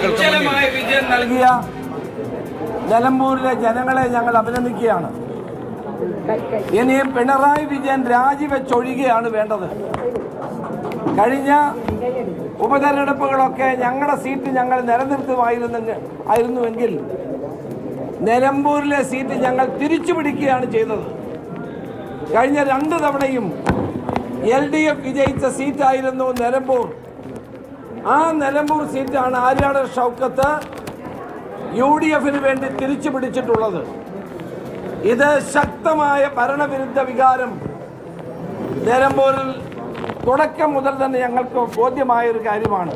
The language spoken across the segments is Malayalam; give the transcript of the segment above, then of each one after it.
വോട്ടുകൾക്ക് മുന്നിൽ വിജയം നൽകിയ നിലമ്പൂരിലെ ജനങ്ങളെ ഞങ്ങൾ അഭിനന്ദിക്കുകയാണ്. ഇനിയും പിണറായി വിജയൻ രാജിവെച്ചൊഴിയുകയാണ് വേണ്ടത്. കഴിഞ്ഞ ഉപതെരഞ്ഞെടുപ്പുകളൊക്കെ ഞങ്ങളുടെ സീറ്റ് ഞങ്ങൾ നിലനിർത്തുമായിരുന്നുവെങ്കിൽ നിലമ്പൂരിലെ സീറ്റ് ഞങ്ങൾ തിരിച്ചു പിടിക്കുകയാണ് ചെയ്തത്. കഴിഞ്ഞ 2 തവണയും LDF വിജയിച്ച സീറ്റായിരുന്നു നിലമ്പൂർ. ആ നിലമ്പൂർ സീറ്റാണ് ആര്യാടൻ ഷൗക്കത്ത് UDFന് വേണ്ടി തിരിച്ചു പിടിച്ചിട്ടുള്ളത്. ഇത് ശക്തമായ ഭരണവിരുദ്ധ വികാരം നിലമ്പൂരിൽ തുടക്കം മുതൽ തന്നെ ഞങ്ങൾക്ക് ബോധ്യമായൊരു കാര്യമാണ്.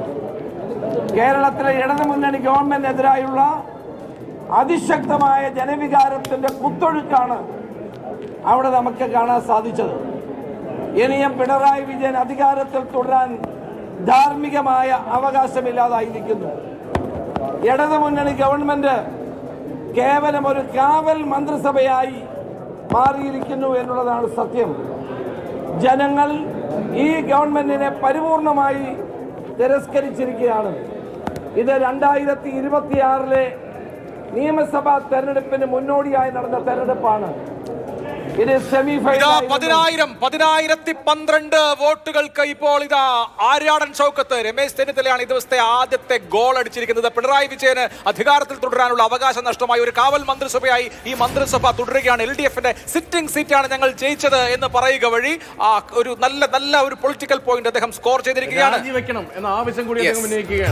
കേരളത്തിലെ ഇടതുമുന്നണി ഗവൺമെന്റിനെതിരായുള്ള അതിശക്തമായ ജനവികാരത്തിന്റെ കുത്തൊഴുക്കാണ് അവിടെ നമുക്ക് കാണാൻ സാധിച്ചത്. ഇനിയും പിണറായി വിജയൻ അധികാരത്തിൽ തുടരാൻ ധാർമ്മികമായ അവകാശമില്ലാതായിരിക്കുന്നു. ഇടതുമുന്നണി ഗവൺമെന്റ് കേവലം ഒരു കാവൽ മന്ത്രിസഭയായി മാറിയിരിക്കുന്നു എന്നുള്ളതാണ് സത്യം. ജനങ്ങൾ ഈ ഗവൺമെന്റിനെ പരിപൂർണമായി തിരസ്കരിച്ചിരിക്കുകയാണ്. ഇത് 2026 നിയമസഭാ തെരഞ്ഞെടുപ്പിന് മുന്നോടിയായി നടന്ന തെരഞ്ഞെടുപ്പാണ്. ഇത് സെമിഫൈനൽ 10,012 വോട്ടുകൾക്ക് ഇപ്പോൾ ഇതാ ആര്യാടൻ ഷൗക്കത്ത്, രമേശ് ചെന്നിത്തലയാണ് ഈ ദിവസത്തെ ആദ്യത്തെ ഗോൾ അടിച്ചിരിക്കുന്നത്. പിണറായി വിജയന് അധികാരത്തിൽ തുടരാനുള്ള അവകാശം നഷ്ടമായി. ഒരു കാവൽ മന്ത്രിസഭയായി ഈ മന്ത്രിസഭ തുടരുകയാണ്. LDFന്റെ സിറ്റിംഗ് സീറ്റാണ് ഞങ്ങൾ ജയിച്ചത് എന്ന് പറയുക വഴി ഒരു നല്ല ഒരു പൊളിറ്റിക്കൽ പോയിന്റ് അദ്ദേഹം സ്കോർ ചെയ്തിരിക്കുകയാണ്. എന്ന ആവശ്യം കൂടി അദ്ദേഹം ഉന്നയിക്കുകയാണ്.